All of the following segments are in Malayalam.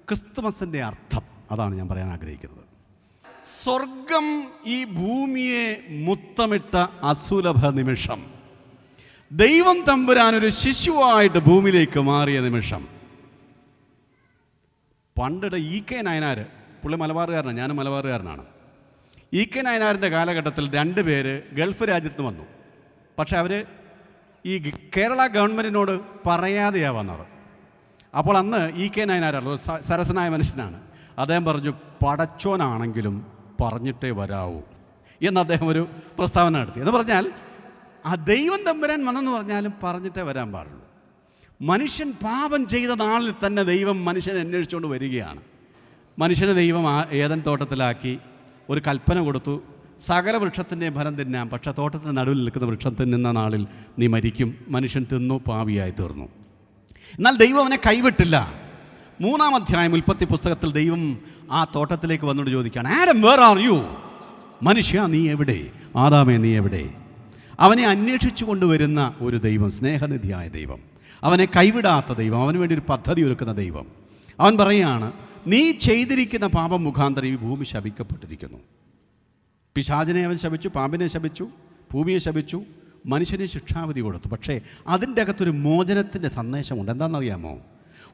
ക്രിസ്തുമസിൻ്റെ അർത്ഥം അതാണ് ഞാൻ പറയാൻ ആഗ്രഹിക്കുന്നത്. സ്വർഗം ഈ ഭൂമിയെ മുത്തമിട്ട അസുലഭ നിമിഷം, ദൈവം തമ്പുരാനൊരു ശിശുവായിട്ട് ഭൂമിയിലേക്ക് മാറിയ നിമിഷം. പണ്ടിടെ EK നായനാർ, പുള്ളി മലബാറുകാരനാണ്, ഞാനും മലബാറുകാരനാണ്. EK നായനാറിൻ്റെ കാലഘട്ടത്തിൽ 2 പേര് ഗൾഫ് രാജ്യത്ത് വന്നു. പക്ഷെ അവർ ഈ കേരള ഗവൺമെൻറ്റിനോട് പറയാതെയാണ് വന്നത്. അപ്പോൾ അന്ന് EK നായനാർ സരസനായ മനുഷ്യനാണ്. അദ്ദേഹം പറഞ്ഞു, പടച്ചോനാണെങ്കിലും പറഞ്ഞിട്ടേ വരാവൂ എന്ന് അദ്ദേഹം ഒരു പ്രസ്താവന നടത്തി. എന്ന് പറഞ്ഞാൽ ആ ദൈവം തമ്പുരാൻ വന്നെന്ന് പറഞ്ഞാലും പറഞ്ഞിട്ടേ വരാൻ പാടുള്ളൂ. മനുഷ്യൻ പാപം ചെയ്ത നാളിൽ തന്നെ ദൈവം മനുഷ്യനെ അന്വേഷിച്ചുകൊണ്ട് വരികയാണ്. മനുഷ്യനെ ദൈവം ഏദൻ തോട്ടത്തിലാക്കി ഒരു കൽപ്പന കൊടുത്തു, സകല വൃക്ഷത്തിൻ്റെയും ഫലം തിന്നാം, പക്ഷേ തോട്ടത്തിൻ്റെ നടുവിൽ നിൽക്കുന്ന വൃക്ഷം തിന്നുന്ന നാളിൽ നീ മരിക്കും. മനുഷ്യൻ തിന്നു, പാപിയായി തീർന്നു. എന്നാൽ ദൈവം അവനെ കൈവിട്ടില്ല. 3-ാം അധ്യായം ഉൽപ്പത്തി പുസ്തകത്തിൽ ദൈവം ആ തോട്ടത്തിലേക്ക് വന്നുകൊണ്ട് ചോദിക്കുകയാണ്, ആഡം വേർ ആർ യു? മനുഷ്യ നീ എവിടെ? ആദാമേ നീ എവിടെ? അവനെ അന്വേഷിച്ചു കൊണ്ടുവരുന്ന ഒരു ദൈവം, സ്നേഹനിധിയായ ദൈവം, അവനെ കൈവിടാത്ത ദൈവം, അവന് വേണ്ടി ഒരു പദ്ധതി ഒരുക്കുന്ന ദൈവം. അവൻ പറയുകയാണ്, നീ ചെയ്തിരിക്കുന്ന പാപം മുഖാന്തരം ഈ ഭൂമി ശപിക്കപ്പെട്ടിരിക്കുന്നു. പിശാചിനെ അവൻ ശപിച്ചു, പാമ്പിനെ ശപിച്ചു, ഭൂമിയെ ശപിച്ചു, മനുഷ്യന് ശിക്ഷാവിധി കൊടുത്തു. പക്ഷേ അതിൻ്റെ അകത്തൊരു മോചനത്തിൻ്റെ സന്ദേശമുണ്ട്. എന്താണെന്നറിയാമോ?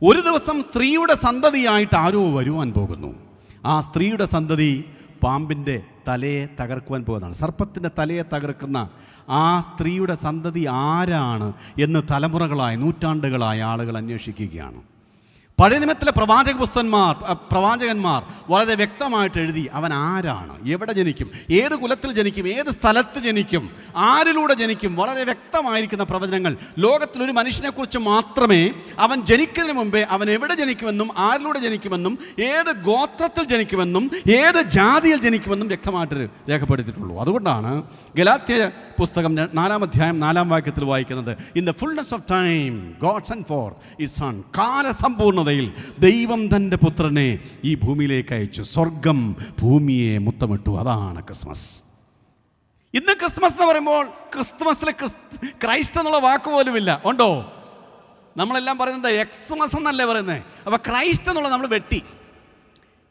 ഒരു ദിവസം സ്ത്രീയുടെ സന്തതിയായിട്ട് ആരോ വരുവാൻ പോകുന്നു. ആ സ്ത്രീയുടെ സന്തതി പാമ്പിൻ്റെ തലയെ തകർക്കുവാൻ പോകുന്നതാണ്. സർപ്പത്തിൻ്റെ തലയെ തകർക്കുന്ന ആ സ്ത്രീയുടെ സന്തതി ആരാണ് എന്ന് തലമുറകളായി, നൂറ്റാണ്ടുകളായി ആളുകൾ അന്വേഷിക്കുകയാണ്. പഴയ നിയമത്തിലെ പ്രവാചകന്മാർ വളരെ വ്യക്തമായിട്ട് എഴുതി അവൻ ആരാണ്, എവിടെ ജനിക്കും, ഏത് കുലത്തിൽ ജനിക്കും, ഏത് സ്ഥലത്ത് ജനിക്കും, ആരിലൂടെ ജനിക്കും. വളരെ വ്യക്തമായിരിക്കുന്ന പ്രവചനങ്ങൾ. ലോകത്തിലൊരു മനുഷ്യനെക്കുറിച്ച് മാത്രമേ അവൻ ജനിക്കുന്നതിന് മുമ്പേ അവൻ എവിടെ ജനിക്കുമെന്നും ആരിലൂടെ ജനിക്കുമെന്നും ഏത് ഗോത്രത്തിൽ ജനിക്കുമെന്നും ഏത് ജാതിയിൽ ജനിക്കുമെന്നും വ്യക്തമായിട്ട് രേഖപ്പെടുത്തിയിട്ടുള്ളൂ. അതുകൊണ്ടാണ് ഗലാത്യ പുസ്തകം 4-ാം അധ്യായം 4-ാം വാക്യത്തിൽ വായിക്കുന്നത്, in the fullness of time God send forth his son. കാലസമ്പൂർണ്ണതയിൽ ദൈവം തൻ്റെ പുത്രനെ ഈ ഭൂമിയിലേക്ക് അയച്ചു. സ്വർഗം ഭൂമിയെ മുത്തമിട്ടു. അതാണ് ക്രിസ്മസ്. ഇന്ന് ക്രിസ്മസ് എന്ന് പറയുമ്പോൾ ക്രിസ്തുമസിലെ ക്രൈസ്റ്റ് എന്നുള്ള വാക്ക് പോലുമില്ല. ഉണ്ടോ? നമ്മളെല്ലാം പറയുന്നത് എക്സ്മസ് എന്നല്ലേ പറയുന്നത്. അപ്പോൾ ക്രൈസ്റ്റ് എന്നുള്ളത് നമ്മൾ വെട്ടി.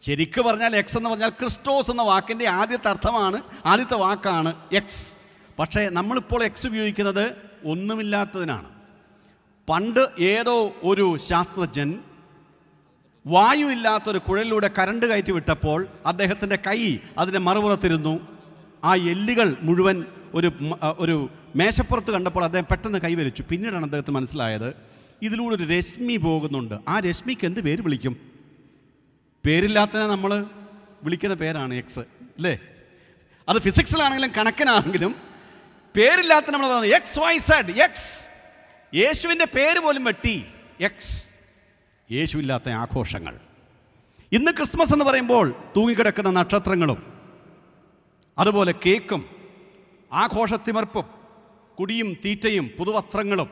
ശരിക്കും പറഞ്ഞാൽ എക്സ് എന്ന് പറഞ്ഞാൽ ക്രിസ്റ്റോസ് എന്ന വാക്കിൻ്റെ ആദ്യത്തെ വാക്കാണ് എക്സ്. പക്ഷേ നമ്മളിപ്പോൾ എക്സ് ഉപയോഗിക്കുന്നത് ഒന്നുമില്ലാത്തതിനാണ്. പണ്ട് ഏതോ ഒരു ശാസ്ത്രജ്ഞൻ വായു ഇല്ലാത്തൊരു കുഴലിലൂടെ കരണ്ട് കയറ്റി വിട്ടപ്പോൾ അദ്ദേഹത്തിൻ്റെ കൈ അതിൻ്റെ മറുപുറത്തിരുന്നു. ആ എല്ലുകൾ മുഴുവൻ ഒരു മേശപ്പുറത്ത് കണ്ടപ്പോൾ അദ്ദേഹം പെട്ടെന്ന് കൈവരിച്ചു. പിന്നീടാണ് അദ്ദേഹത്തിന് മനസ്സിലായത് ഇതിലൂടെ ഒരു രശ്മി പോകുന്നുണ്ട്. ആ രശ്മിക്ക് എന്ത് പേര് വിളിക്കും? പേരില്ലാത്തതിനെ നമ്മൾ വിളിക്കുന്ന പേരാണ് എക്സ്, അല്ലേ? അത് ഫിസിക്സിലാണെങ്കിലും കണക്കിനാണെങ്കിലും പേരില്ലാത്ത നമ്മൾ പറയുന്നത് XYZ എക്സ്. യേശുവിൻ്റെ പേര് പോലും വെട്ടി എക്സ്. യേശുവില്ലാത്ത ആഘോഷങ്ങൾ. ഇന്ന് ക്രിസ്മസ് എന്ന് പറയുമ്പോൾ തൂങ്ങിക്കിടക്കുന്ന നക്ഷത്രങ്ങളും അതുപോലെ കേക്കും ആഘോഷത്തിമർപ്പും കുടിയും തീറ്റയും പുതുവസ്ത്രങ്ങളും,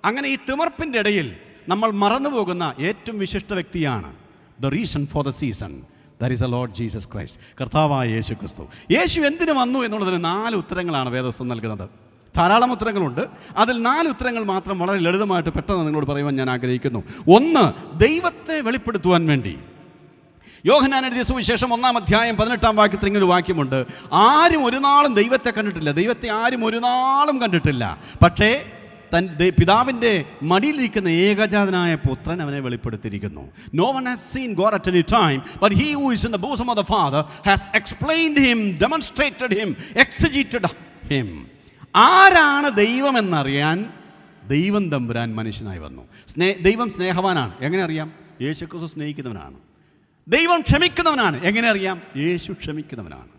അങ്ങനെ ഈ തിമർപ്പിൻ്റെ ഇടയിൽ നമ്മൾ മറന്നുപോകുന്ന ഏറ്റവും വിശിഷ്ട വ്യക്തിയാണ് the reason for the season. That is A Lord Jesus Christ. കർത്താവായ യേശു ക്രിസ്തു. യേശു എന്തിനു വന്നു എന്നുള്ളതിന് 4 ഉത്തരങ്ങളാണ് വേദപുസ്തകം നൽകുന്നത്. ധാരാളം ഉത്തരങ്ങളുണ്ട്. അതിൽ 4 ഉത്തരങ്ങൾ മാത്രം വളരെ ലളിതമായിട്ട് പെട്ടെന്ന് നിങ്ങളോട് പറയുവാൻ ഞാൻ ആഗ്രഹിക്കുന്നു. 1, ദൈവത്തെ വെളിപ്പെടുത്തുവാൻ വേണ്ടി. യോഹന്നാൻ എഴുതിയ സുവിശേഷം 1-ാം അധ്യായം 18-ാം വാക്യത്തിൽ ഇങ്ങനെ ഒരു വാക്യമുണ്ട്, ആരും ഒരു നാളും ദൈവത്തെ കണ്ടിട്ടില്ല. ദൈവത്തെ ആരും ഒരു നാളും കണ്ടിട്ടില്ല. പക്ഷേ പിതാവിൻ്റെ മടിയിലിരിക്കുന്ന ഏകജാതനായ പുത്രൻ അവനെ വെളിപ്പെടുത്തിയിരിക്കുന്നു. No one has seen God at any time, but he who is in the bosom of the Father has explained him, demonstrated him, exegeted him. ആരാണ് ദൈവമെന്നറിയാൻ ദൈവം തമ്പുരാൻ മനുഷ്യനായി വന്നു. ദൈവം സ്നേഹവാനാണ്. എങ്ങനെ അറിയാം? യേശു ക്രിസ്തു സ്നേഹിക്കുന്നവനാണ്. ദൈവം ക്ഷമിക്കുന്നവനാണ്. എങ്ങനെ അറിയാം? യേശു ക്ഷമിക്കുന്നവനാണ്.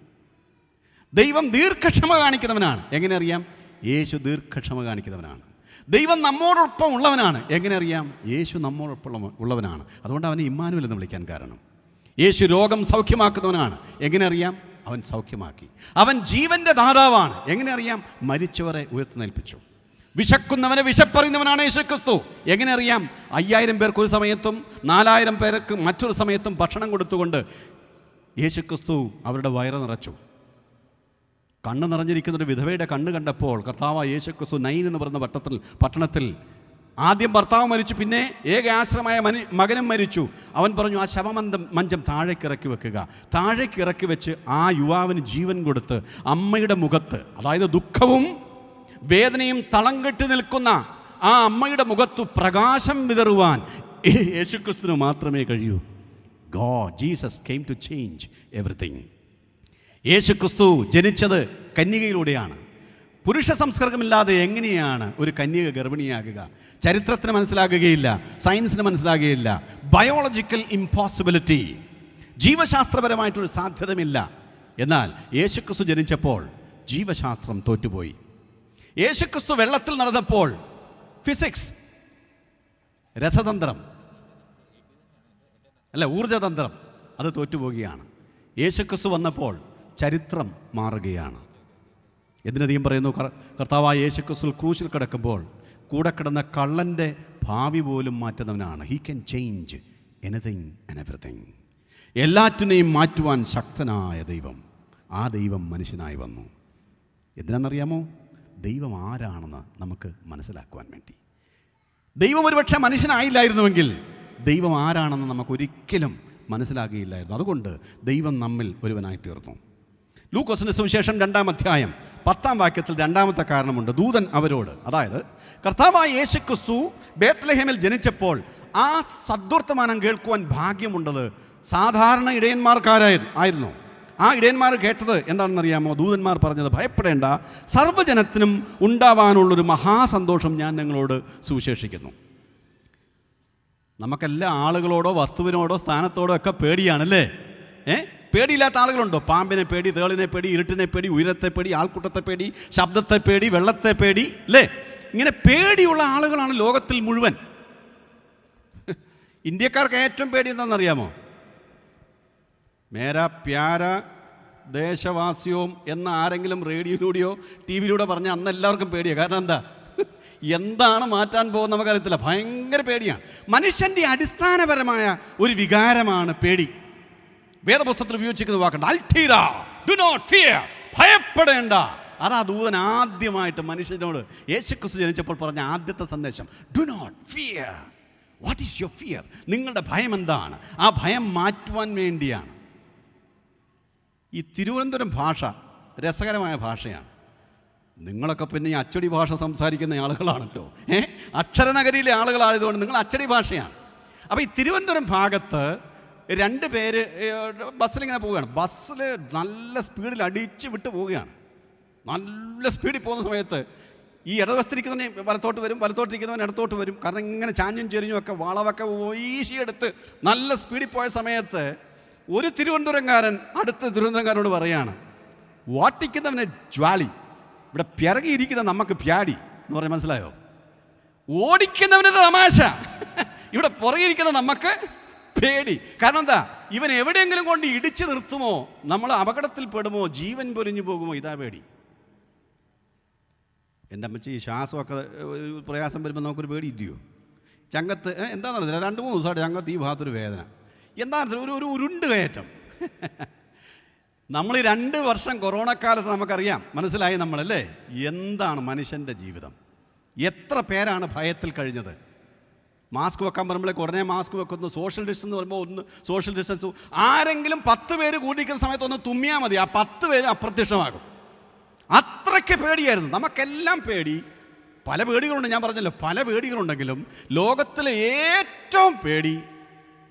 ദൈവം ദീർഘക്ഷമ കാണിക്കുന്നവനാണ്. എങ്ങനെ അറിയാം? യേശു ദീർഘക്ഷമ കാണിക്കുന്നവനാണ്. ദൈവം നമ്മോടൊപ്പം ഉള്ളവനാണ്. എങ്ങനെ അറിയാം? യേശു നമ്മോടൊപ്പം ഉള്ളവനാണ്. അതുകൊണ്ട് അവനെ ഇമ്മാനുവേൽ എന്ന് വിളിക്കാൻ കാരണം. യേശു രോഗം സൗഖ്യമാക്കുന്നവനാണ്. എങ്ങനെ അറിയാം? അവൻ സൗഖ്യമാക്കി. അവൻ ജീവൻ്റെ ദാതാവാണ്. എങ്ങനെ അറിയാം? മരിച്ചവരെ ഉയർത്തുന്നേൽപ്പിച്ചു. വിശക്കുന്നവനെ വിശപ്പറിയുന്നവനാണ് യേശു ക്രിസ്തു. എങ്ങനെ അറിയാം? 5000 പേർക്ക് ഒരു സമയത്തും 4000 പേർക്ക് മറ്റൊരു സമയത്തും ഭക്ഷണം കൊടുത്തുകൊണ്ട് യേശു ക്രിസ്തു അവരുടെ വയറ് നിറച്ചു. കണ്ണ് നിറഞ്ഞിരിക്കുന്നൊരു വിധവയുടെ കണ്ണ് കണ്ടപ്പോൾ കർത്താവ് യേശു ക്രിസ്തു നൈൻ എന്ന് പറയുന്ന പട്ടണത്തിൽ ആദ്യം ഭർത്താവ് മരിച്ചു, പിന്നെ ഏക ആശ്രമായ മകനും മരിച്ചു. അവൻ പറഞ്ഞു, ആ മഞ്ചം താഴേക്ക് ഇറക്കി വെക്കുക. താഴേക്ക് ഇറക്കി വെച്ച് ആ യുവാവിന് ജീവൻ കൊടുത്ത് അമ്മയുടെ മുഖത്ത്, അതായത് ദുഃഖവും വേദനയും തളം കെട്ടി നിൽക്കുന്ന ആ അമ്മയുടെ മുഖത്തു പ്രകാശം വിതറുവാൻ യേശുക്രിസ്തുവിന് മാത്രമേ കഴിയൂ. Jesus came to change everything. യേശുക്രിസ്തു ജനിച്ചത് കന്യകയിലൂടെയാണ്. പുരുഷ സംസ്കൃതമില്ലാതെ എങ്ങനെയാണ് ഒരു കന്യക ഗർഭിണിയാകുക? ചരിത്രത്തിന് മനസ്സിലാകുകയില്ല, സയൻസിന് മനസ്സിലാകുകയില്ല. Biological impossibility, ജീവശാസ്ത്രപരമായിട്ടൊരു സാധ്യതമില്ല. എന്നാൽ യേശുക്രിസ്തു ജനിച്ചപ്പോൾ ജീവശാസ്ത്രം തോറ്റുപോയി. യേശുക്രിസ്തു വെള്ളത്തിൽ നടന്നപ്പോൾ ഫിസിക്സ്, രസതന്ത്രം അല്ല ഊർജതന്ത്രം അത് തോറ്റുപോവുകയാണ്. യേശുക്രിസ്തു വന്നപ്പോൾ ചരിത്രം മാറുകയാണ്. എന്തിനധികം പറയുന്നു, കർത്താവായ യേശുക്രിസ്തു ക്രൂശിൽ കിടക്കുമ്പോൾ കൂടെ കിടന്ന കള്ളൻ്റെ ഭാവി പോലും മാറ്റുന്നവനാണ്. He can change anything and everything. എല്ലാറ്റിനെയും മാറ്റുവാൻ ശക്തനായ ദൈവം, ആ ദൈവം മനുഷ്യനായി വന്നു. എന്തിനാണെന്നറിയാമോ? ദൈവം ആരാണെന്ന് നമുക്ക് മനസ്സിലാക്കുവാൻ വേണ്ടി. ദൈവം ഒരുപക്ഷെ മനുഷ്യനായില്ലായിരുന്നുവെങ്കിൽ ദൈവം ആരാണെന്ന് നമുക്കൊരിക്കലും മനസ്സിലാകുകയില്ലായിരുന്നു. അതുകൊണ്ട് ദൈവം നമ്മിൽ ഒരുവനായി തീർന്നു. ലൂക്കോസിന്റെ സുവിശേഷം 2-ാം അധ്യായം 10-ാം വാക്യത്തിൽ രണ്ടാമത്തെ കാരണമുണ്ട്. ദൂതൻ അവരോട്, അതായത് കർത്താവായ യേശുക്രിസ്തു ബേത്ലഹേമിൽ ജനിച്ചപ്പോൾ ആ സദ്വർത്തമാനം കേൾക്കുവാൻ ഭാഗ്യമുണ്ടത് സാധാരണ ഇടയന്മാർക്കാരായിരുന്നു. ആ ഇടയന്മാർ കേട്ടത് എന്താണെന്നറിയാമോ? ദൂതന്മാർ പറഞ്ഞത്, ഭയപ്പെടേണ്ട, സർവ്വജനത്തിനും ഉണ്ടാവാനുള്ളൊരു മഹാസന്തോഷം ഞാൻ നിങ്ങളോട് സുവിശേഷിക്കുന്നു. നമുക്കെല്ലാ ആളുകളോടോ വസ്തുവിനോടോ സ്ഥാനത്തോടോ ഒക്കെ പേടിയാണല്ലേ? പേടിയില്ലാത്ത ആളുകളുണ്ടോ? പാമ്പിനെ പേടി, തേളിനെ പേടി, ഇരുട്ടിനെ പേടി, ഉയരത്തെ പേടി, ആൾക്കൂട്ടത്തെ പേടി, ശബ്ദത്തെ പേടി, വെള്ളത്തെ പേടി, അല്ലേ? ഇങ്ങനെ പേടിയുള്ള ആളുകളാണ് ലോകത്തിൽ മുഴുവൻ. ഇന്ത്യക്കാർക്ക് ഏറ്റവും പേടി എന്താണെന്നറിയാമോ? മേരാ പ്യാര ദേശവാസിയോം എന്ന ആരെങ്കിലും റേഡിയോയിലൂടെയോ ടി വിയിലൂടെ പറഞ്ഞാൽ അന്ന് എല്ലാവർക്കും പേടിയാണ്. കാരണം എന്താ? എന്താണ് മാറ്റാൻ പോകുന്നത് നമുക്കറിയത്തില്ല. ഭയങ്കര പേടിയാണ്. മനുഷ്യൻ്റെ അടിസ്ഥാനപരമായ ഒരു വികാരമാണ് പേടി. വേദപുസ്തകത്തിൽ ഉപയോഗിച്ചിരിക്കുന്ന വാക്കുണ്ട്, അൽറ്റീറ, ഡു നോട്ട് ഫിയർ, ഭയപ്പെടേണ്ട. അതാ ദൂതൻ ആദ്യമായിട്ട് മനുഷ്യനോട് യേശുക്രിസ്തു ജനിച്ചപ്പോൾ പറഞ്ഞ ആദ്യത്തെ സന്ദേശം. Do not fear. What is your fear? നിങ്ങളുടെ ഭയം എന്താണ്? ആ ഭയം മാറ്റുവാൻ വേണ്ടിയാണ്. ഈ തിരുവനന്തപുരം ഭാഷ രസകരമായ ഭാഷയാണ്. നിങ്ങളൊക്കെ പിന്നെ ഈ അച്ചടി ഭാഷ സംസാരിക്കുന്ന ആളുകളാണ് കേട്ടോ. അക്ഷരനഗരിയിലെ ആളുകളായതുകൊണ്ട് നിങ്ങൾ അച്ചടി ഭാഷയാണ്. അപ്പോൾ ഈ തിരുവനന്തപുരം ഭാഗത്ത് 2 പേര് ബസ്സിലിങ്ങനെ പോവുകയാണ്. ബസ്സിൽ നല്ല സ്പീഡിൽ അടിച്ച് വിട്ട് പോവുകയാണ്. നല്ല സ്പീഡിൽ പോകുന്ന സമയത്ത് ഈ ഇടതുവശത്തിരിക്കുന്നവൻ വലത്തോട്ട് വരും, വലത്തോട്ടിരിക്കുന്നവൻ ഇടത്തോട്ട് വരും. കാരണം ഇങ്ങനെ ചാഞ്ഞും ചെരിഞ്ഞും ഒക്കെ വളവൊക്കെ വീശിയെടുത്ത് നല്ല സ്പീഡിൽ പോയ സമയത്ത് ഒരു തിരുവനന്തപുരംകാരൻ അടുത്ത തിരുവനന്തപുരംകാരനോട് പറയാണ്, വാട്ടിക്കുന്നവനെ ജ്വാലി, ഇവിടെ പിറകിയിരിക്കുന്ന നമുക്ക് പ്യാടി എന്ന് പറഞ്ഞാൽ മനസ്സിലായോ? ഓടിക്കുന്നവന് തമാശ, ഇവിടെ പുറകിരിക്കുന്ന നമുക്ക് പേടി. കാരണം എന്താ? ഇവൻ എവിടെയെങ്കിലും കൊണ്ട് ഇടിച്ചു നിർത്തുമോ, നമ്മൾ അപകടത്തിൽ പെടുമോ, ജീവൻ പൊലിഞ്ഞു പോകുമോ, ഇതാ പേടി. എൻ്റെ അമ്മച്ചി ഈ ശ്വാസമൊക്കെ പ്രയാസം വരുമ്പോൾ നമുക്കൊരു പേടി ഇല്ലയോ? ചങ്കത്ത് എന്താണെന്ന് അറിയില്ല, 2-3 ദിവസമായിട്ട് ചങ്കത്ത് ഈ ഭാഗത്തൊരു വേദന. എന്താ ഒരു ഉരുണ്ട് കയറ്റം. നമ്മൾ ഈ 2 വർഷം കൊറോണ കാലത്ത് നമുക്കറിയാം, മനസ്സിലായി നമ്മളല്ലേ എന്താണ് മനുഷ്യൻ്റെ ജീവിതം. എത്ര പേരാണ് ഭയത്തിൽ കഴിഞ്ഞത്? മാസ്ക് വെക്കാൻ പറയുമ്പോഴേക്ക് ഉടനെ മാസ്ക് വെക്കുന്നു. സോഷ്യൽ ഡിസ്റ്റൻസ് എന്ന് പറയുമ്പോൾ ഒന്ന് സോഷ്യൽ ഡിസ്റ്റൻസ്. ആരെങ്കിലും 10 പേര് കൂടിയിരിക്കുന്ന സമയത്ത് ഒന്ന് തുമ്മിയാൽ മതി, ആ 10 പേര് അപ്രത്യക്ഷമാകും. അത്രയ്ക്ക് പേടിയായിരുന്നു. നമുക്കെല്ലാം പേടി. പല പേടികളുണ്ട്, ഞാൻ പറഞ്ഞല്ലോ, പല പേടികളുണ്ടെങ്കിലും ലോകത്തിലെ ഏറ്റവും പേടി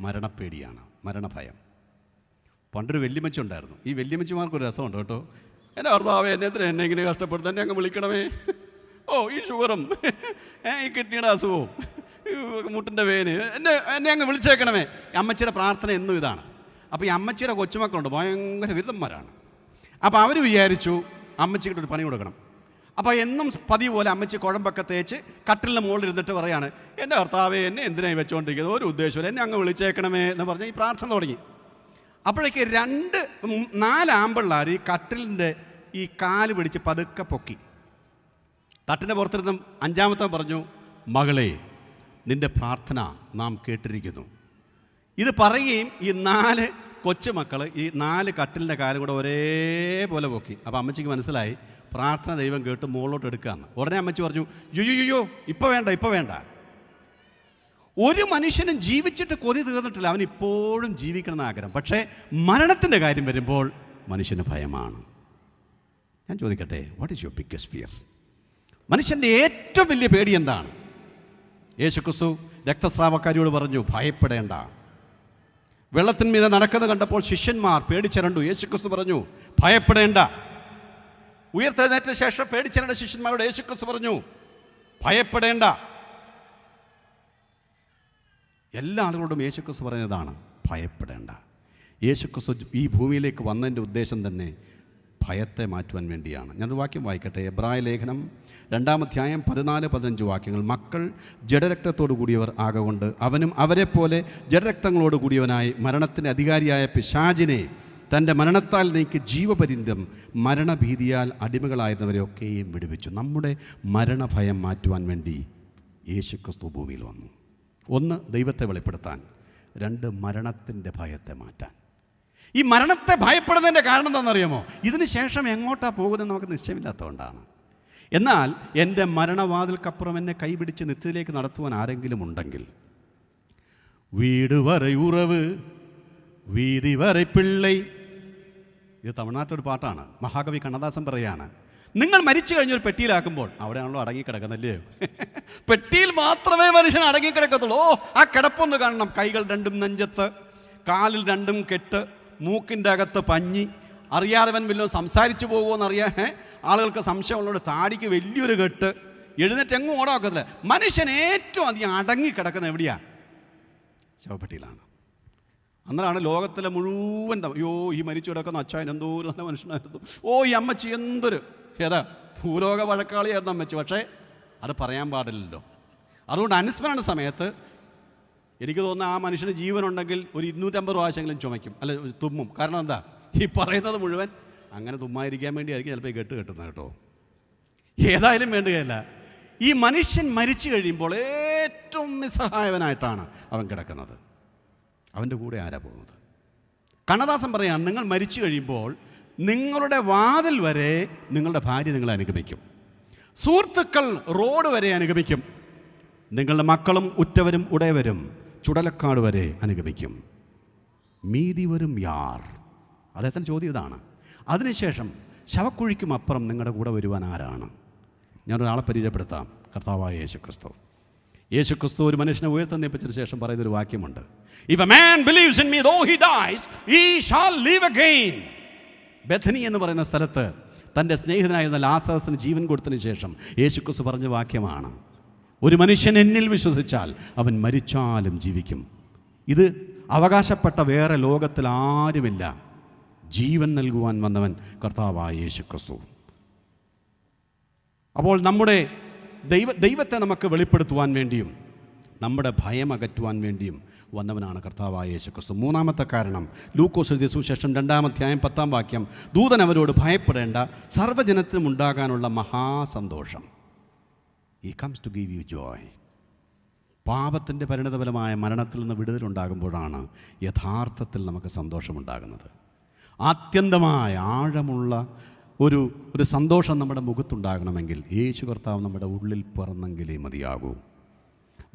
മരണപ്പേടിയാണ്, മരണഭയം. പണ്ടൊരു വല്യമ്മച്ചി ഉണ്ടായിരുന്നു. ഈ വല്യമ്മച്ചിമാർക്കൊരു രസമുണ്ട് കേട്ടോ. എൻ്റെ ഭർത്താവേ, എന്നെ ഇങ്ങനെ കഷ്ടപ്പെടുത്ത, എന്നെ അങ്ങ് വിളിക്കണമേ. ഓ, ഈ ഷുഗറും ഈ കിഡ്നിയുടെ അസുഖവും മുട്ടിൻ്റെ വേന്, എന്നെ അങ്ങ് വിളിച്ചേക്കണമേ. അമ്മച്ചിയുടെ പ്രാർത്ഥന എന്നും ഇതാണ്. അപ്പോൾ ഈ അമ്മച്ചിയുടെ കൊച്ചുമക്കളുണ്ട്, ഭയങ്കര വിരുദ്ധന്മാരാണ്. അപ്പോൾ അവർ വിചാരിച്ചു അമ്മച്ചിക്കിട്ട് ഒരു പണി കൊടുക്കണം. അപ്പോൾ എന്നും പതിവ് പോലെ അമ്മച്ചി കുഴമ്പൊക്കെ തേച്ച് കട്ടിലിന് മുകളിൽ ഇരുന്നിട്ട് പറയാണ്, എൻ്റെ ഭർത്താവേ, എന്നെ എന്തിനായി വെച്ചുകൊണ്ടിരിക്കുന്നത്, ഒരു ഉദ്ദേശമില്ല, എന്നെ അങ്ങ് വിളിച്ചേക്കണമേ എന്ന് പറഞ്ഞ് ഈ പ്രാർത്ഥന തുടങ്ങി. അപ്പോഴേക്ക് 4 ആമ്പിള്ളാർ ഈ കട്ടിലിൻ്റെ ഈ കാല് പിടിച്ച് പതുക്കെ പൊക്കി. തട്ടിൻ്റെ പുറത്തിരുന്ന് 5-ാമത്തെ പറഞ്ഞു, മകളെ, നിൻ്റെ പ്രാർത്ഥന നാം കേട്ടിരിക്കുന്നു. ഇത് പറയുകയും ഈ 4 കൊച്ചുമക്കൾ ഈ 4 കട്ടിലിൻ്റെ കാലും കൂടെ ഒരേപോലെ പൊക്കി. അപ്പോൾ അമ്മച്ചിക്ക് മനസ്സിലായി പ്രാർത്ഥന ദൈവം കേട്ട് മുകളിലോട്ട് എടുക്കാമെന്ന്. ഉടനെ അമ്മച്ചി പറഞ്ഞു, യുയ്യോ, ഇപ്പോൾ വേണ്ട, ഒരു മനുഷ്യനും ജീവിച്ചിട്ട് കൊതി തീർന്നിട്ടില്ല, അവൻ ഇപ്പോഴും ജീവിക്കണമെന്ന് ആഗ്രഹം. പക്ഷേ മരണത്തിൻ്റെ കാര്യം വരുമ്പോൾ മനുഷ്യന് ഭയമാണ്. ഞാൻ ചോദിക്കട്ടെ, what is your biggest fear? മനുഷ്യൻ്റെ ഏറ്റവും വലിയ പേടി എന്താണ്? യേശുക്രിസ്തു രക്തസ്രാവക്കാരിയോട് പറഞ്ഞു, ഭയപ്പെടേണ്ട. വെള്ളത്തിന്മീതെ നടക്കുന്നത് കണ്ടപ്പോൾ ശിഷ്യന്മാർ പേടിച്ചിരണ്ടു. യേശുക്രിസ്തു പറഞ്ഞു, ഭയപ്പെടേണ്ട. ഉയർത്തെഴുന്നേറ്റ ശേഷം പേടിച്ചിരണ്ട ശിഷ്യന്മാരോട് യേശുക്രിസ്തു പറഞ്ഞു, ഭയപ്പെടേണ്ട. എല്ലാ ആളുകളോടും യേശുക്രിസ്തു പറയുന്നതാണ്, ഭയപ്പെടേണ്ട. യേശുക്രിസ്തു ഈ ഭൂമിയിലേക്ക് വന്നതിൻ്റെ ഉദ്ദേശം തന്നെ ഭയത്തെ മാറ്റുവാൻ വേണ്ടിയാണ്. ഞാനൊരു വാക്യം വായിക്കട്ടെ. എബ്രായ ലേഖനം 2-ാം അധ്യായം 14-15 വാക്യങ്ങൾ. മക്കൾ ജഡരക്തത്തോടു കൂടിയവർ ആകൊണ്ട് അവനും അവരെപ്പോലെ ജഡരക്തങ്ങളോട് കൂടിയവനായി മരണത്തിൻ്റെ അധികാരിയായ പിശാചിനെ തൻ്റെ മരണത്താൽ നീക്കി ജീവപര്യന്തം മരണഭീതിയാൽ അടിമകളായിരുന്നവരെയൊക്കെയും വിടുവിച്ചു. നമ്മുടെ മരണഭയം മാറ്റുവാൻ വേണ്ടി യേശുക്രിസ്തു ഭൂമിയിൽ വന്നു. 1, ദൈവത്തെ വെളിപ്പെടുത്താൻ. 2, മരണത്തിൻ്റെ ഭയത്തെ മാറ്റാൻ. ഈ മരണത്തെ ഭയപ്പെടുന്നതിൻ്റെ കാരണം എന്താണെന്നറിയാമോ? ഇതിന് ശേഷം എങ്ങോട്ടാണ് പോകുന്നത് നമുക്ക് നിശ്ചയമില്ലാത്തതുകൊണ്ടാണ്. എന്നാൽ എൻ്റെ മരണവാതിൽക്കപ്പുറം എന്നെ കൈപിടിച്ച് നിത്യത്തിലേക്ക് നടത്തുവാൻ ആരെങ്കിലും ഉണ്ടെങ്കിൽ, വീട് വരെ ഉറവ് വീതി വരെ പിള്ളൈ, ഇത് തമിഴ്നാട്ടിലൊരു പാട്ടാണ്. മഹാകവി കണ്ണദാസൻ പറയാണ്, നിങ്ങൾ മരിച്ചു കഴിഞ്ഞൊരു പെട്ടിയിലാക്കുമ്പോൾ അവിടെയാണല്ലോ അടങ്ങിക്കിടക്കുന്നല്ലേ. പെട്ടിയിൽ മാത്രമേ മനുഷ്യൻ അടങ്ങിക്കിടക്കത്തുള്ളൂ. ആ കിടപ്പൊന്ന് കാണണം. കൈകൾ 2 നെഞ്ചത്ത്, കാലിൽ 2 കെട്ട്, മൂക്കിൻ്റെ അകത്ത് പഞ്ഞി, അറിയാതവൻ വല്ലതും സംസാരിച്ചു പോകുമോയെന്നറിയാൻ ആളുകൾക്ക് സംശയമുള്ളതുകൊണ്ട് താടിക്ക് വലിയൊരു കെട്ട്, എഴുന്നേറ്റ് എങ്ങും ഓടാക്കത്തില്ല. മനുഷ്യൻ ഏറ്റവും അധികം അടങ്ങിക്കിടക്കുന്നത് എവിടെയാണ്? ശവപ്പെട്ടിയിലാണ്. അന്നേരമാണ് ലോകത്തിലെ മുഴുവൻ, അയ്യോ ഈ മരിച്ചു കിടക്കുന്ന അച്ചായൻ എന്തോ ഒരു നല്ല മനുഷ്യനായിരുന്നു, ഓ ഈ അമ്മച്ചി എന്തൊരു ഏതാ ഭൂലോക വഴക്കാളിയായിരുന്നു അമ്മച്ചി. പക്ഷേ അത് പറയാൻ പാടില്ലല്ലോ. അതുകൊണ്ട് അനുസ്മരണ സമയത്ത് എനിക്ക് തോന്നുന്നു ആ മനുഷ്യന് ജീവനുണ്ടെങ്കിൽ ഒരു 250 പ്രാവശ്യമെങ്കിലും ചുമയ്ക്കും, അല്ല തുമ്മും. കാരണം എന്താ? ഈ പറയുന്നത് മുഴുവൻ അങ്ങനെ തുമ്മായിരിക്കാൻ വേണ്ടിയായിരിക്കും ചിലപ്പോൾ ഈ കെട്ടുന്നത് കേട്ടോ. ഏതായാലും വേണ്ടുകയല്ല. ഈ മനുഷ്യൻ മരിച്ചു കഴിയുമ്പോൾ ഏറ്റവും നിസ്സഹായവനായിട്ടാണ് അവൻ കിടക്കുന്നത്. അവൻ്റെ കൂടെ ആരാ പോകുന്നത്? കണ്ണദാസൻ പറയാണ്, നിങ്ങൾ മരിച്ചു കഴിയുമ്പോൾ നിങ്ങളുടെ വാതിൽ വരെ നിങ്ങളുടെ ഭാര്യ നിങ്ങളെ അനുഗമിക്കും, സുഹൃത്തുക്കൾ റോഡ് വരെ അനുഗമിക്കും, നിങ്ങളുടെ മക്കളും ഉറ്റവരും ഉടയവരും ചുടലക്കാട് വരെ അനുഗമിക്കും, മീതി വരും യാർ. അദ്ദേഹത്തിൻ്റെ ചോദ്യം ഇതാണ്. അതിനുശേഷം ശവക്കുഴിക്കും അപ്പുറം നിങ്ങളുടെ കൂടെ വരുവാൻ ആരാണ്? ഞാനൊരാളെ പരിചയപ്പെടുത്താം, കർത്താവായ യേശുക്രിസ്തു. യേശുക്രിസ്തു ഒരു മനുഷ്യനെ ഉയർത്തെന്നിപ്പിച്ചതിന് ശേഷം പറയുന്നൊരു വാക്യമുണ്ട്, If a man believes in me, though he dies, he shall live again. Bethany എന്ന് പറയുന്ന സ്ഥലത്ത് തൻ്റെ സ്നേഹിതനായിരുന്ന ലാസറസിന് ജീവൻ കൊടുത്തതിന് ശേഷം യേശുക്രിസ്തു പറഞ്ഞ വാക്യമാണ്, ഒരു മനുഷ്യൻ എന്നിൽ വിശ്വസിച്ചാൽ അവൻ മരിച്ചാലും ജീവിക്കും. ഇത് അവകാശപ്പെട്ട വേറെ ലോകത്തിൽ ആരുമില്ല. ജീവൻ നൽകുവാൻ വന്നവൻ കർത്താവായ യേശുക്രിസ്തു. അപ്പോൾ നമ്മുടെ ദൈവത്തെ നമുക്ക് വെളിപ്പെടുത്തുവാൻ വേണ്ടിയും നമ്മുടെ ഭയം അകറ്റുവാൻ വേണ്ടിയും വന്നവനാണ് കർത്താവായ യേശുക്രിസ്തു. 3-ാമത്തെ കാരണം, ലൂക്കോസ് എഴുതിയ സുവിശേഷം 2-ാം അധ്യായം 10-ാം വാക്യം. ദൂതൻ അവരോട് ഭയപ്പെടേണ്ട, സർവ്വജനത്തിനും ഉണ്ടാകാനുള്ള മഹാസന്തോഷം. He comes to give you joy. പാപത്തിൻ്റെ പരിണതഫലമായ മരണത്തിൽ നിന്ന് വിടുതലുണ്ടാകുമ്പോഴാണ് യഥാർത്ഥത്തിൽ നമുക്ക് സന്തോഷമുണ്ടാകുന്നത്. ആത്യന്തമായ ആഴമുള്ള ഒരു സന്തോഷം നമ്മുടെ മുഖത്തുണ്ടാകണമെങ്കിൽ യേശു കർത്താവ് നമ്മുടെ ഉള്ളിൽ പിറന്നെങ്കിലേ മതിയാകൂ.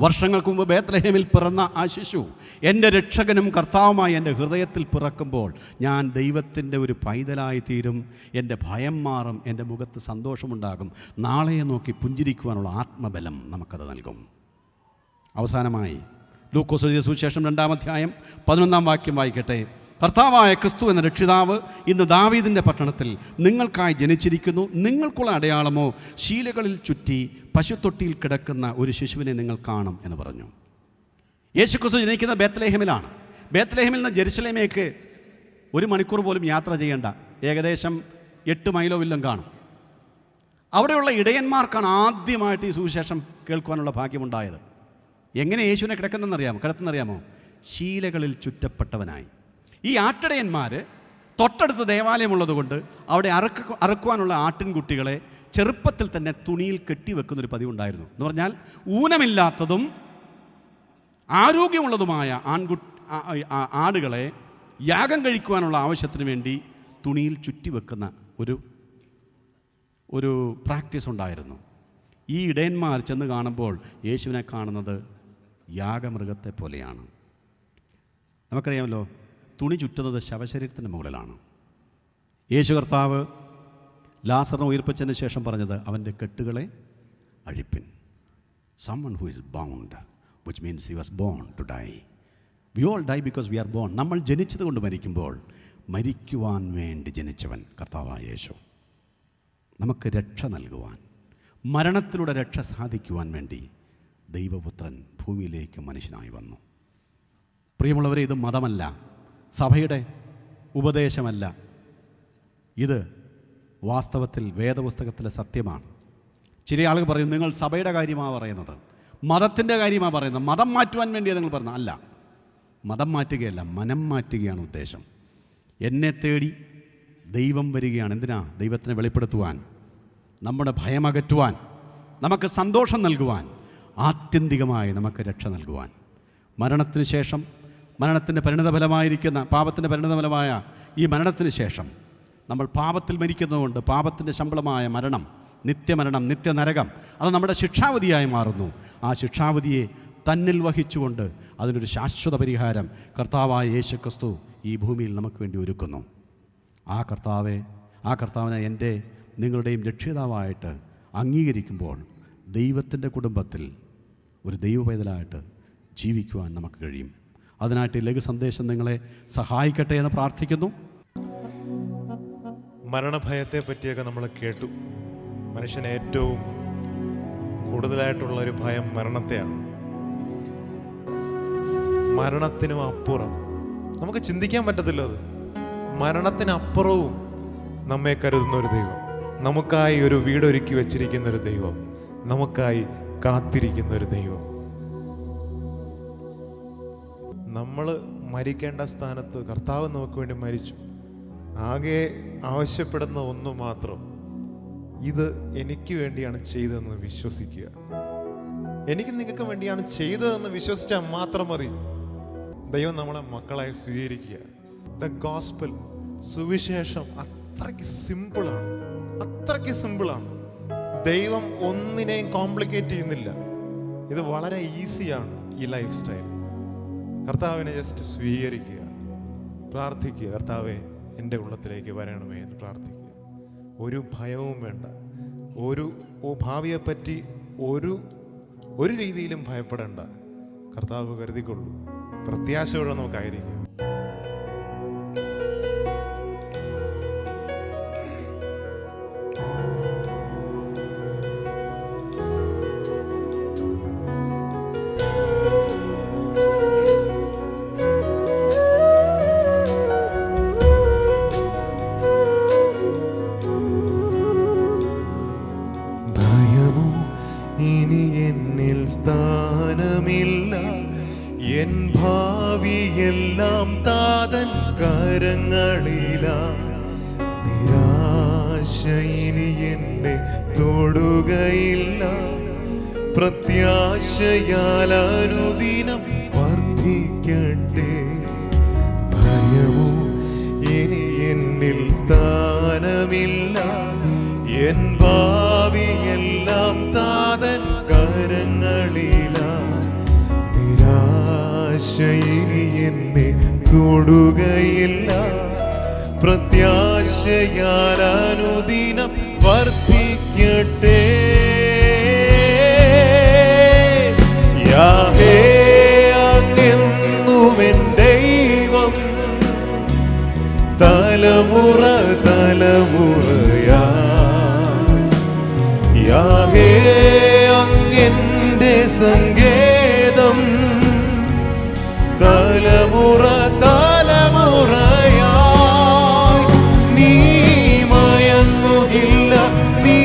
വർഷങ്ങൾക്ക് മുമ്പ് ബേത്ലഹേമിൽ പിറന്ന ആ ശിശു എൻ്റെ രക്ഷകനും കർത്താവുമായി എൻ്റെ ഹൃദയത്തിൽ പിറക്കുമ്പോൾ ഞാൻ ദൈവത്തിൻ്റെ ഒരു പൈതലായി തീരും. എൻ്റെ ഭയം മാറും, എൻ്റെ മുഖത്ത് സന്തോഷമുണ്ടാകും. നാളെയെ നോക്കി പുഞ്ചിരിക്കുവാനുള്ള ആത്മബലം നമുക്കത് നൽകും. അവസാനമായി ലൂക്കോസ് എഴുതിയ സുവിശേഷം 2-ാം അധ്യായം 11-ാം വാക്യം വായിക്കട്ടെ. കർത്താവായ ക്രിസ്തു എന്ന രക്ഷിതാവ് ഇന്ന് ദാവീദിൻ്റെ പട്ടണത്തിൽ നിങ്ങൾക്കായി ജനിച്ചിരിക്കുന്നു. നിങ്ങൾക്കുള്ള അടയാളമോ ശീലകളിൽ ചുറ്റി പശുത്തൊട്ടിയിൽ കിടക്കുന്ന ഒരു ശിശുവിനെ നിങ്ങൾ കാണും എന്ന് പറഞ്ഞു. യേശുക്രിസ്തു ജനിക്കുന്ന ബേത്ലഹേമിലാണ്. ബേത്ലഹേമിൽ നിന്ന് ജെറുസലേമിലേക്ക് 1 മണിക്കൂർ പോലും യാത്ര ചെയ്യേണ്ട, ഏകദേശം 8 മൈലോ വില്ലം കാണും. അവിടെയുള്ള ഇടയന്മാർക്കാണ് ആദ്യമായിട്ട് ഈ സുവിശേഷം കേൾക്കുവാനുള്ള ഭാഗ്യമുണ്ടായത്. എങ്ങനെ യേശുവിനെ കിടത്തുന്നറിയാമോ? ശീലകളിൽ ചുറ്റപ്പെട്ടവനായി. ഈ ആട്ടിടയന്മാർ തൊട്ടടുത്ത് ദേവാലയമുള്ളതുകൊണ്ട് അവിടെ അറുക്കുവാനുള്ള ആട്ടിൻകുട്ടികളെ ചെറുപ്പത്തിൽ തന്നെ തുണിയിൽ കെട്ടിവെക്കുന്നൊരു പതിവുണ്ടായിരുന്നു. എന്ന് പറഞ്ഞാൽ ഊനമില്ലാത്തതും ആരോഗ്യമുള്ളതുമായ ആടുകളെ യാഗം കഴിക്കുവാനുള്ള ആവശ്യത്തിന് വേണ്ടി തുണിയിൽ ചുറ്റിവെക്കുന്ന ഒരു പ്രാക്ടീസ് ഉണ്ടായിരുന്നു. ഈ ഇടയന്മാർ ചെന്ന് കാണുമ്പോൾ യേശുവിനെ കാണുന്നത് യാഗമൃഗത്തെ പോലെയാണ്. നമുക്കറിയാമല്ലോ, തുണി ചുറ്റുന്നത് ശവശരീരത്തിൻ്റെ മുകളിലാണ്. യേശു കർത്താവ് ലാസറിനെ ഉയർപ്പിച്ചതിന് ശേഷം പറഞ്ഞത് അവൻ്റെ കെട്ടുകളെ അഴിപ്പിൻ. someone who is bound, which means he was born to die. We all die because we are born. നമ്മൾ ജനിച്ചത് കൊണ്ട് മരിക്കുമ്പോൾ മരിക്കുവാൻ വേണ്ടി ജനിച്ചവൻ കർത്താവായ യേശു നമുക്ക് രക്ഷ നൽകുവാൻ, മരണത്തിലൂടെ രക്ഷ സാധിക്കുവാൻ വേണ്ടി ദൈവപുത്രൻ ഭൂമിയിലേക്ക് മനുഷ്യനായി വന്നു. പ്രിയമുള്ളവരെ, ഇത് മതമല്ല, സഭയുടെ ഉപദേശമല്ല. ഇത് വാസ്തവത്തിൽ വേദപുസ്തകത്തിലെ സത്യമാണ്. ചില ആളുകൾ പറയും, നിങ്ങൾ സഭയുടെ കാര്യമാണ് പറയുന്നത്, മതത്തിൻ്റെ കാര്യമാണ് പറയുന്നത്, മതം മാറ്റുവാൻ വേണ്ടിയാണ് നിങ്ങൾ പറയുന്നത്. അല്ല, മതം മാറ്റുകയല്ല, മനം മാറ്റുകയാണ് ഉദ്ദേശം. എന്നെ തേടി ദൈവം വരികയാണ്. എന്തിനാ? ദൈവത്തിനെ വെളിപ്പെടുത്തുവാൻ, നമ്മുടെ ഭയമകറ്റുവാൻ, നമുക്ക് സന്തോഷം നൽകുവാൻ, ആത്യന്തികമായി നമുക്ക് രക്ഷ നൽകുവാൻ. മരണത്തിന് ശേഷം, മരണത്തിൻ്റെ പരിണിതഫലമായിരിക്കുന്ന, പാപത്തിൻ്റെ പരിണിതഫലമായ ഈ മരണത്തിന് ശേഷം നമ്മൾ പാപത്തിൽ മരിക്കുന്നതുകൊണ്ട് പാപത്തിൻ്റെ ശമ്പളമായ മരണം, നിത്യമരണം, നിത്യനരകം, അത് നമ്മുടെ ശിക്ഷാവധിയായി മാറുന്നു. ആ ശിക്ഷാവധിയെ തന്നിൽ വഹിച്ചുകൊണ്ട് അതിനൊരു ശാശ്വത പരിഹാരം കർത്താവായ യേശുക്രിസ്തു ഈ ഭൂമിയിൽ നമുക്ക് വേണ്ടി ഒരുക്കുന്നു. ആ കർത്താവിനെ എൻ്റെ നിങ്ങളുടെയും രക്ഷിതാവായിട്ട് അംഗീകരിക്കുമ്പോൾ ദൈവത്തിൻ്റെ കുടുംബത്തിൽ ഒരു ദൈവപൈതലായിട്ട് ജീവിക്കുവാൻ നമുക്ക് കഴിയും. അതിനായിട്ട് ഈ ലഘു സന്ദേശം നിങ്ങളെ സഹായിക്കട്ടെ എന്ന് പ്രാർത്ഥിക്കുന്നു. മരണഭയത്തെ പറ്റിയൊക്കെ നമ്മൾ കേട്ടു. മനുഷ്യന് ഏറ്റവും കൂടുതലായിട്ടുള്ള ഒരു ഭയം മരണത്തെയാണ്. മരണത്തിനും അപ്പുറം നമുക്ക് ചിന്തിക്കാൻ പറ്റത്തില്ല. അത് മരണത്തിനപ്പുറവും നമ്മെ കരുതുന്ന ഒരു ദൈവം, നമുക്കായി ഒരു വീടൊരുക്കി വെച്ചിരിക്കുന്ന ഒരു ദൈവം, നമുക്കായി കാത്തിരിക്കുന്ന ഒരു ദൈവം. നമ്മൾ മരിക്കേണ്ട സ്ഥാനത്ത് കർത്താവ് നമുക്ക് വേണ്ടി മരിച്ചു. ആകെ ആവശ്യപ്പെടുന്ന ഒന്ന് മാത്രം, ഇത് എനിക്ക് വേണ്ടിയാണ് ചെയ്തതെന്ന് വിശ്വസിക്കുക. എനിക്ക് നിങ്ങൾക്ക് വേണ്ടിയാണ് ചെയ്തതെന്ന് വിശ്വസിച്ചാൽ മാത്രം മതി. ദൈവം നമ്മളെ മക്കളായി സ്വീകരിക്കുക. ദ ഗോസ്പൽ, സുവിശേഷം അത്രയ്ക്ക് സിമ്പിളാണ്. ദൈവം ഒന്നിനെയും കോംപ്ലിക്കേറ്റ് ചെയ്യുന്നില്ല. ഇത് വളരെ ഈസിയാണ് ഈ ലൈഫ് സ്റ്റൈൽ. കർത്താവിനെ ജസ്റ്റ് സ്വീകരിക്കുക, പ്രാർത്ഥിക്കുക, കർത്താവെ എൻ്റെ ഉള്ളത്തിലേക്ക് വരണമേ എന്ന് പ്രാർത്ഥിക്കുക. ഒരു ഭയവും വേണ്ട. ഭാവിയെപ്പറ്റി ഒരു രീതിയിലും ഭയപ്പെടേണ്ട. കർത്താവ് കരുതിക്കൊള്ളൂ. പ്രത്യാശയോടെ നമുക്കായിരിക്കും. ഇനി എന്നിൽ സ്ഥാനമില്ല, എൻ ഭാവിയെല്ലാം താതൻ കരങ്ങളില. നിരാശ ഇനി എന്നെ തൊടുകയില്ല, പ്രത്യാശയാൽ അനുദിനം വർദ്ധിക്കട്ടെ. ഭയമോ ഇനി എന്നിൽ സ്ഥാനമില്ല, എൻ ഭാവിയെല്ലാം താതൻ കരങ്ങളില. നിരാശ ഇനി എന്നെ തൊടുകയില്ല, പ്രത്യാശയാൽ അനുദിനം വർദ്ധിക്കട്ടെ. യാഹേ അങ്ങെന്നുമെൻ ദൈവം, തലമുറ തലമുറയാ. യാഹേ അങ്ങെന്റെ സങ്കേതം, തലമുറ തലമുറയായി. നീ മയങ്ങുകില്ല, നീ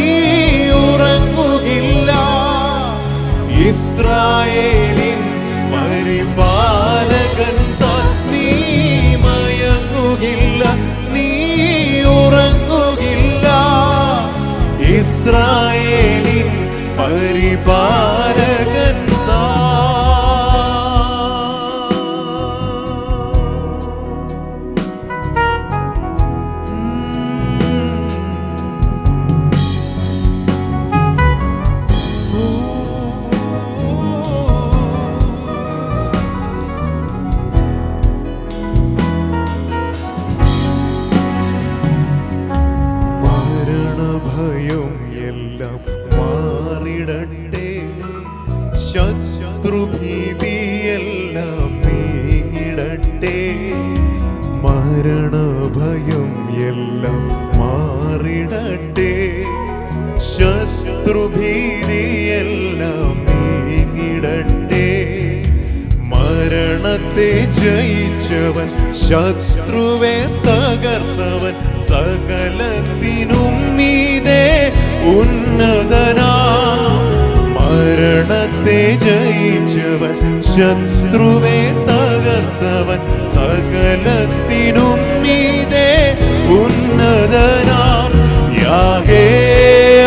ഉറങ്ങുകില്ല, ഇസ്രായേലിൻ പരിപാലകൻ താൻ. നീ മയങ്ങുകില്ല, നീ ഉറങ്ങുകില്ല, ഇസ്രായേലിൻ പരിപാലകൻ താൻ. ശത്രുഭീതിയെല്ലാം നീങ്ങിടട്ടെ, മരണഭയം എല്ലാം മാറിടട്ടെ. ശത്രുഭീതിയെല്ലാം നീങ്ങിടട്ടെ, മരണത്തെ ജയിച്ചവൻ, ശത്രുവെ തകർത്തവൻ, സകലത്തിനും മീതെ ഉന്നതനാ. മരണത്തെ ജയിച്ചവൻ, ശത്രുവെ തകർത്തവൻ, സകലത്തിനും മീതെ ഉന്നതനാ. യാഹേ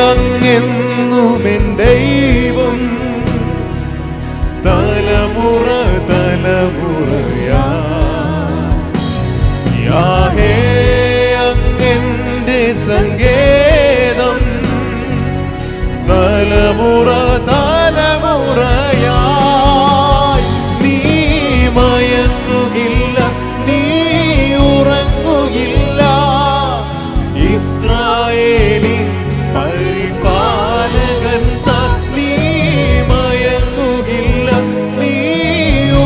അങ്ങെന്നുമെൻ ദൈവം, തലമുറ തലമുറയാ. യാഹേ അങ്ങെന്റെ സങ്കേതം, തലമുറ തലമുറയായി. നീ മയങ്ങുകില്ല, നീ ഉറങ്ങുകില്ല, ഇസ്രായേലിൻ പരിപാലകൻ താൻ. നീ മയങ്ങുകില്ല, നീ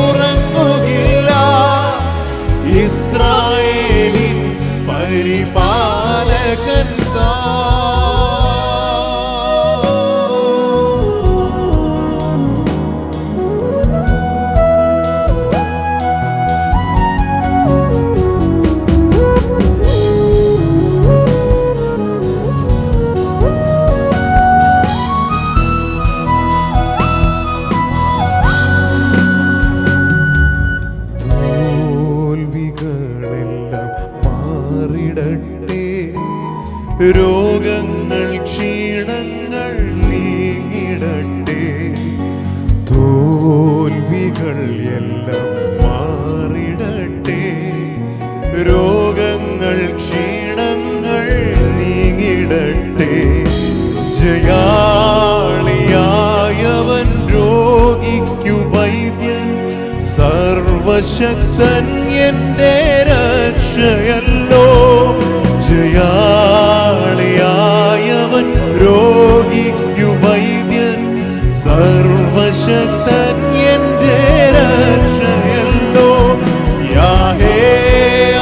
ഉറങ്ങുകില്ല, ഇസ്രായേലിൻ പരിപാലകൻ താൻ. തോൽവികളെല്ലാം മാറിടട്ടെ, രോഗങ്ങൾ ക്ഷീണങ്ങൾ നീങ്ങിടട്ടെ. തോൽവികൾ എല്ലാം മാറിടട്ടെ, രോഗങ്ങൾ ക്ഷീണങ്ങൾ നീങ്ങിടട്ടെ. ജയാളിയായവൻ രോഗിക്കു വൈദ്യൻ, സർവശക്തൻ എന്റെ രക്ഷയല്ലോ. ജയാളിയായവൻ രോഗിക്കു വൈദ്യൻ, സർവശക്തൻ എന്റെ രക്ഷയല്ലോ. യാഹേ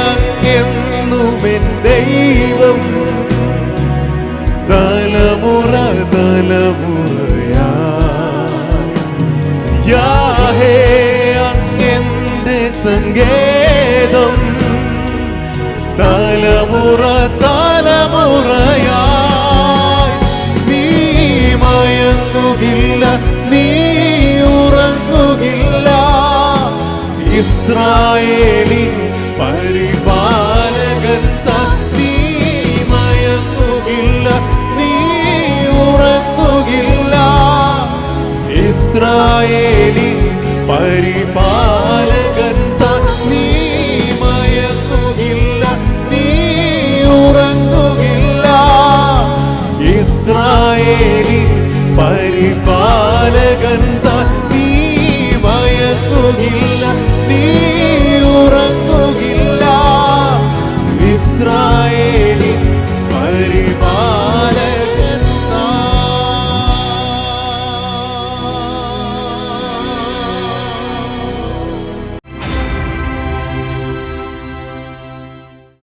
അങ്ങെന്നുമെൻ ദൈവം, തലമുറ തലമുറയാ. യാഹേ അങ്ങെന്റെ സങ്കേതം, തലമുറ തലമുറയായി. നീ മയങ്ങുകില്ല, നീ ഉറങ്ങുകില്ല, ഇസ്രായേലിൻ പരിപാലകൻ താൻ. നീ മയങ്ങുകില്ല, നീ ഉറങ്ങുകില്ല, ഇസ്രായേലിൻ പരിപാലകൻ